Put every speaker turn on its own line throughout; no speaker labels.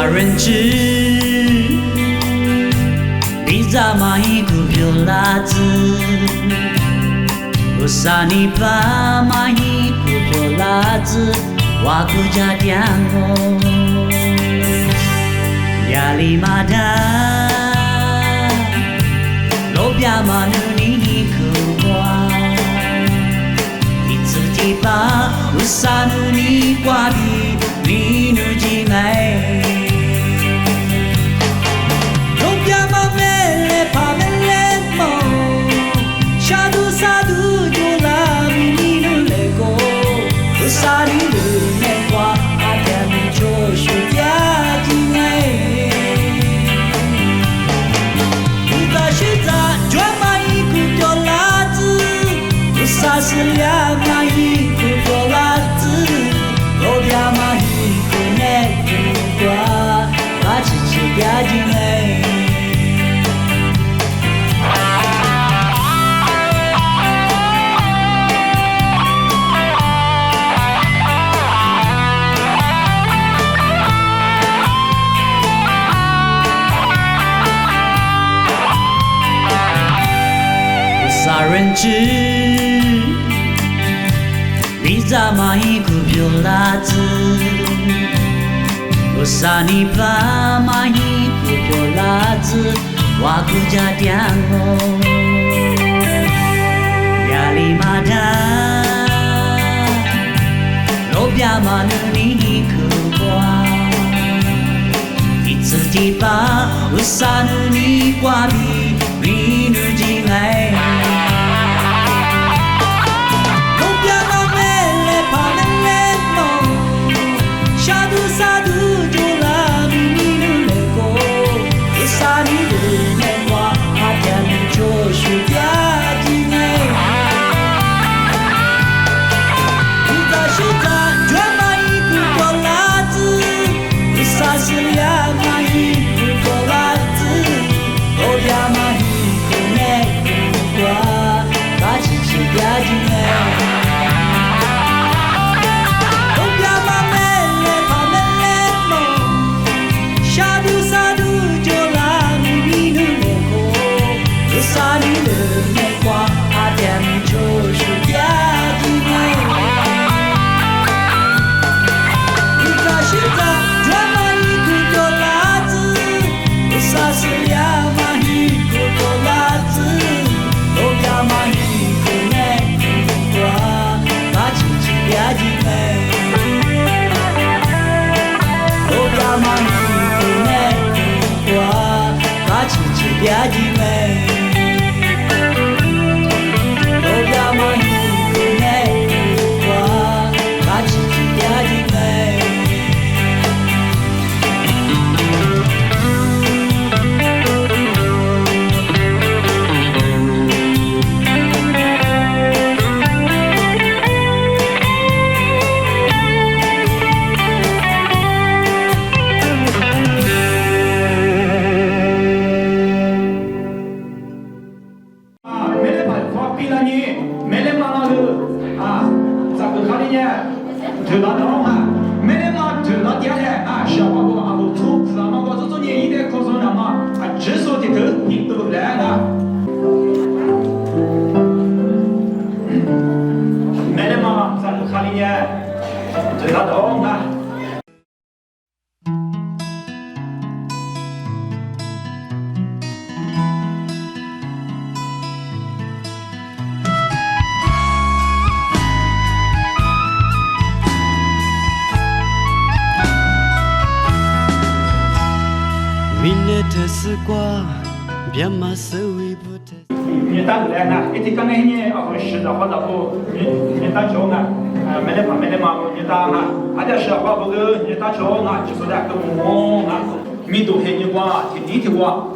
人知，你咋嘛一股表拉子？我啥你爸嘛一股表拉子，我国家点我，压力嘛大，路边嘛努你苦瓜，你自己把我啥努你瓜的。你努进来，路边嘛没来怕没来么？下肚啥肚就拉比你努来过，我啥你努来过，阿爹你就是家进来。你咋是咋专嘛一股掉辣子，我啥是两嘛一股掉辣子，路边嘛。把自己压进来，我啥人知？你咋嘛一股表拉子？我啥你爸嘛一股表拉子，我国家点我，压力嘛大，路边嘛努你苦瓜，你自己把我啥努你瓜比你努进来。压进来，路边嘛一股来瓜，把自己压进来。
时光，别嘛手尾不得。
你打过来呢？一天刚那年啊，是的，或者不，你打球呢？没得嘛，你打哈，阿点是话不够，你打球呢，就是那个梦啊，你都黑你光，听你听光，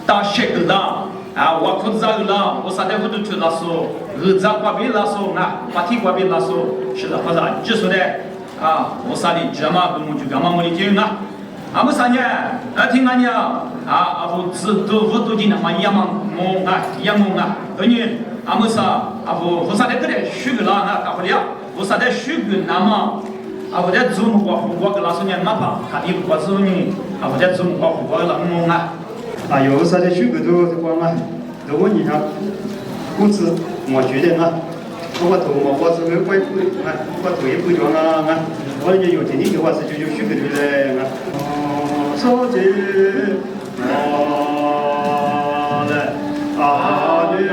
打谁个啦？啊，我裤子上了，我啥的我都穿了手，耳仔挂边了手呢，把腿挂边了手，是的，或者就是的啊，我啥的这嘛跟我就干嘛我的听呢？阿姆啥呢？听俺讲啊，不只都不都进那么养蒙啊，养蒙啊，而且阿姆啥，不啥的个嘞，水个啦，那干不了，不啥的水个那么不在祖母我给老师娘哪怕他的我子女不在祖母我老公啊。
有啥的许个都光啊，如果你想工资我觉得啊，我头嘛我是个怪不啊，我头也不讲啊，我也有天的话是就许个对嘞啊，手机来啊女。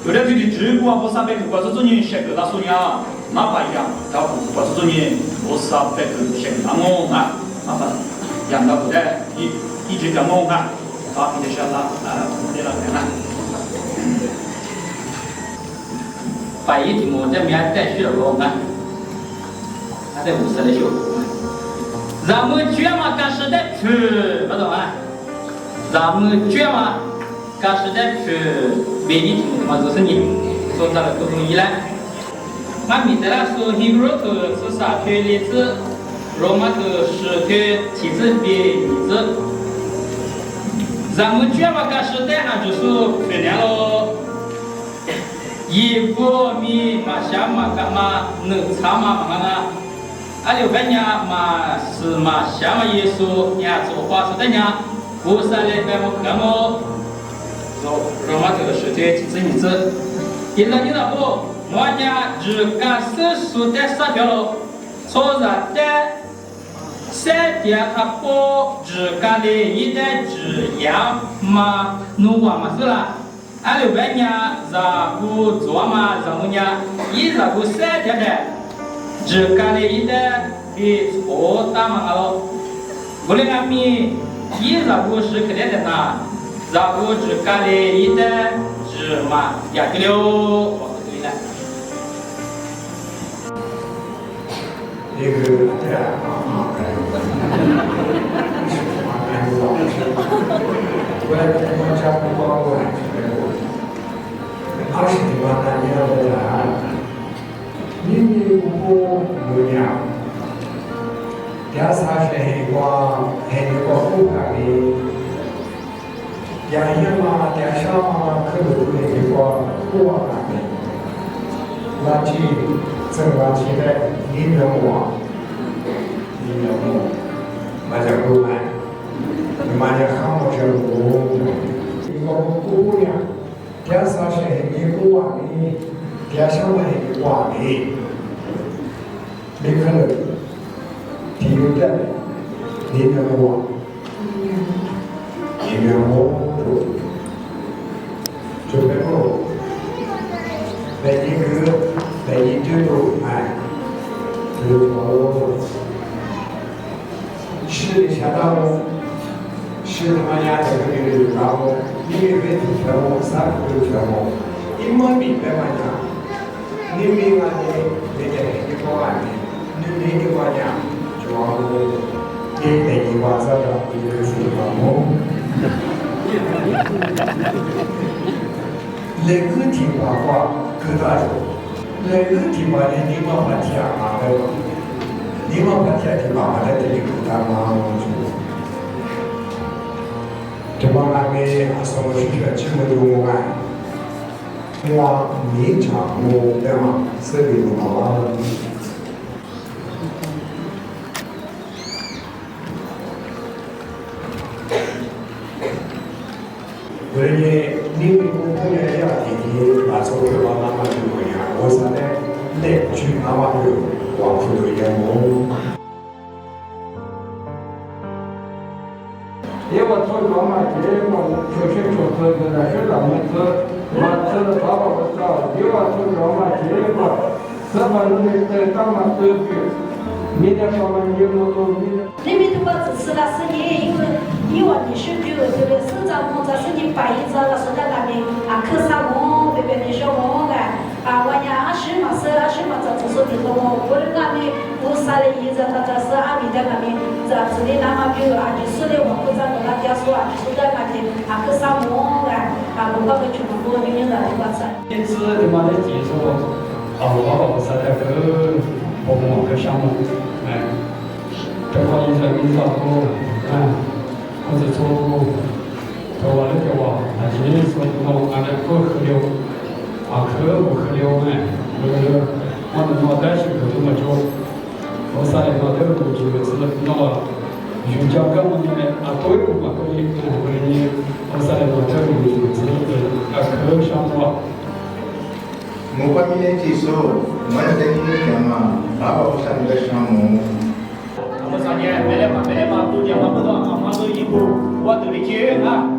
有的这里直播不300个，我是你写个那说呀，哪怕一样，到我是你不300个写个那我啊，麻烦养到不带一直讲我啊，发你的小啦对了对了。
把一题目在面带去了我啊，还在50的修，咱们卷嘛干时代去，不懂啊？咱们卷嘛干时代去。每一题嘛就是你做这个沟通依赖。俺们在那说 Hebrew 头是啥推例子，罗马头是推体制比例子。咱们卷嘛干时代呢就是推量咯，一个米嘛下嘛干嘛能差嘛嘛啊，600年嘛是嘛下嘛耶稣伢做话是的伢。菩萨来拜我看我，让我这个世界几次一次，第二你那不，我家只干手术的啥条路，错在的。三点他不只干的一代只养嘛，弄完嘛是啦。俺六百年让不做嘛，让我家一让不三天的，只干的一代的错大嘛喽。我的俺们一让不是可怜的呐，让不只干的一代只嘛呀个了，我不对了。
那个对啊。我来跟我家不光我来20年吧，那你要在哪？你不有样？第三是黑光，黑光不干的。养养嘛，第三嘛，可能黑光不干的。垃圾，整垃圾的，你让我，大家不买。你买点汉堡吃不？一个姑娘，第三是你不完的，第三是你完的，你可能第六代你能完，你能我就没有，在一个在一周哎，就是说，吃的相当。是他妈家这个然后1个月就全部3个月全部，你们明白吗？你明白你这个案例，你的话讲，就你那句话说的，你就是我。那个地方话更大着，那个地方的你们把天嘛的，你们把天的嘛的这里更大嘛，这帮俺们什么学这么多啊？我民常我对吗？是的嘛。我认为你们公园要提提，那时候对吧？那么就不一样，我现在来去那么就往后头也没。
因为我从老妈这我出去出这个那是咱们这我这个爸爸不知道，因为我从老妈这个这帮人在当嘛都比，明天爸爸你我都明天。
那边的话只是那是因为你是就这个市长工作是你办一张了，是在那边啊，去上网那边的小网啊，我家20嘛是20嘛，这只是这个我的那边不啥的意思，他这是俺们在那边这这里那么比如啊，就是的我不知道那家说啊，就是在那边啊去上网不搞个全部明明在那个啥。
因此的嘛的技术，我是在个我们个项目，这块一些民造工，或者做做完了的话，今年说弄俺的不合流，可不合流我们脑袋是可这么做，我啥的脑袋都几个字，那用脚跟我们多一点嘛可以，我啥的脑袋都几个字，可上多。
我把你的技术，我要在你那边嘛，爸爸不上你的项目。
我3年没来嘛，都讲嘛不多，嘛都一步，我都得接啊。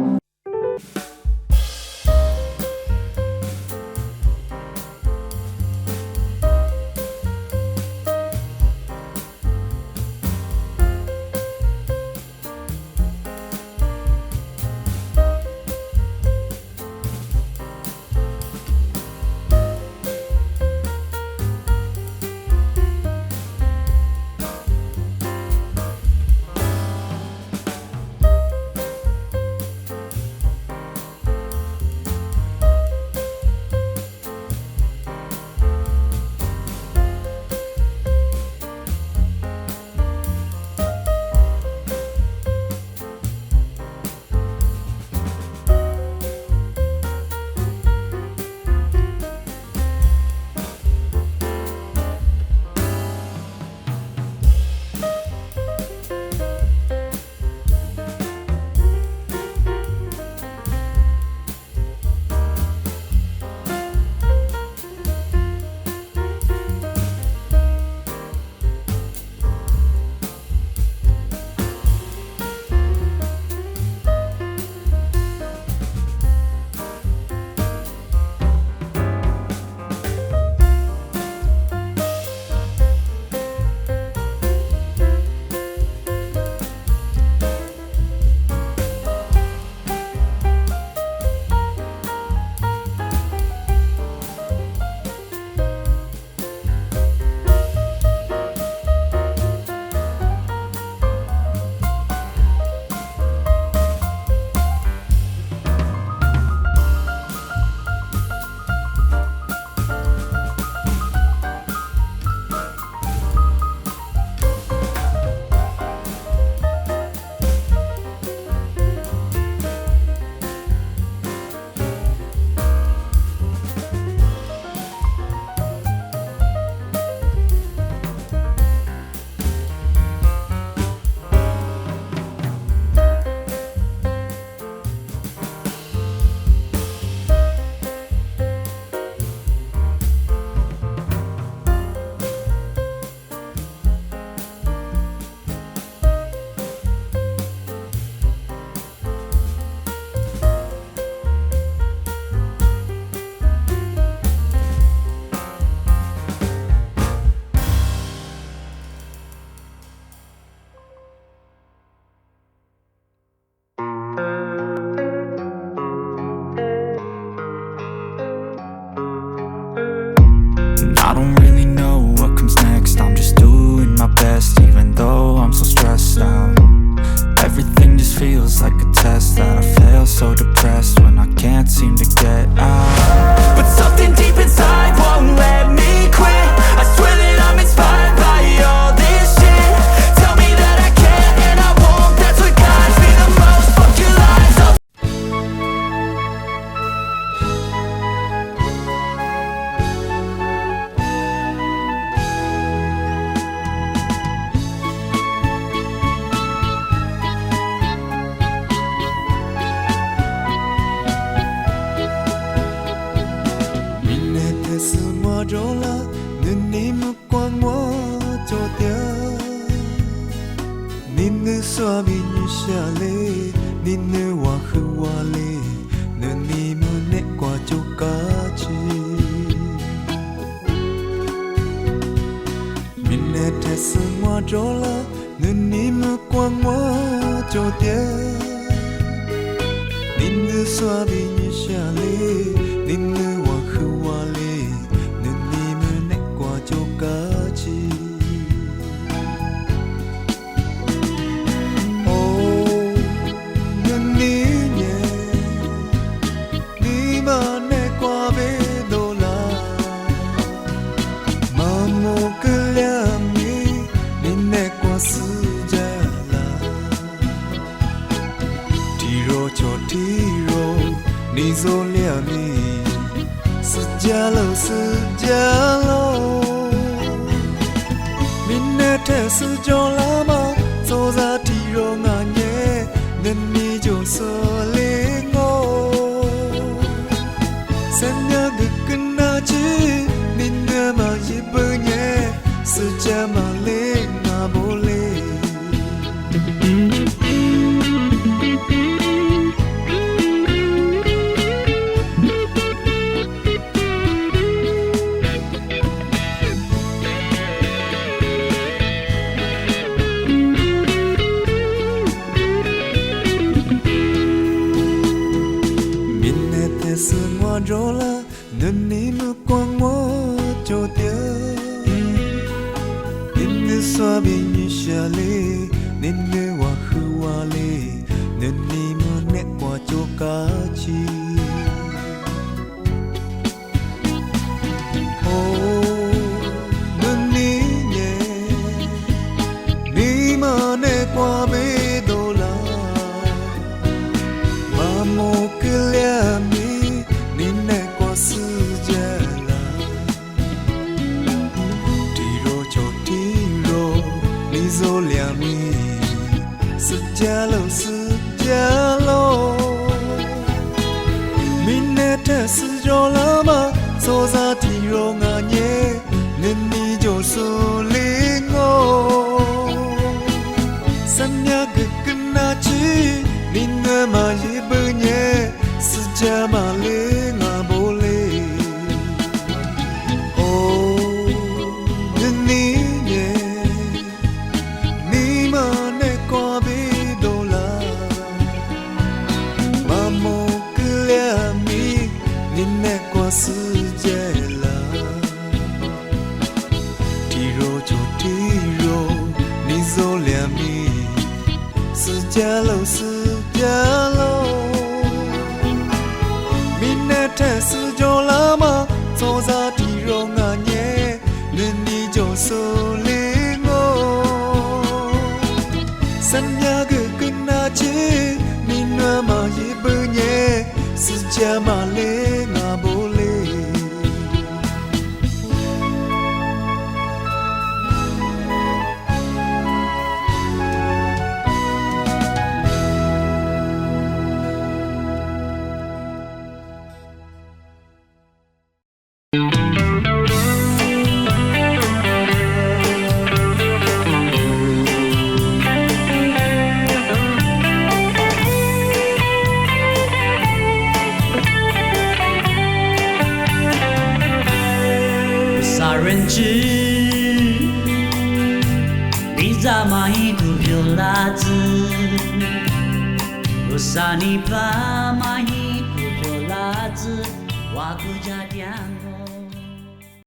着了，你目光我就掉，你的说比你下来，你的话和话来，你们那挂就嘎起，你那太是我着了，你目光我就掉，你的说比你下来，你的话和话来。你做了你，是假喽是假喽，你那天是叫喇嘛，走在地上啊耶，那你就说灵哦，三年个跟那去，你那么一百年，是假嘛灵啊不灵。着了，你目光我就掉，你的说比你下来，你的话和话来，你们那挂就嘎起。哦，你耶，你们那挂没多啦，妈莫个俩米。做两米，是假喽是假喽，明天他是着了吗？坐在地上啊耶，你就说灵哦，三年个跟那去，你那么一百年，是假嘛灵啊不灵？哦，你。世界了，地肉就地肉，你走两米，是假喽是假喽，明天他是叫喇嘛，坐在地肉啊耶，你就说灵哦，三年个跟那去，你那么一百年，是假嘛灵啊不？
人知，你咋嘛一股票拉子？我啥你爸嘛一股票拉子，我国家点我。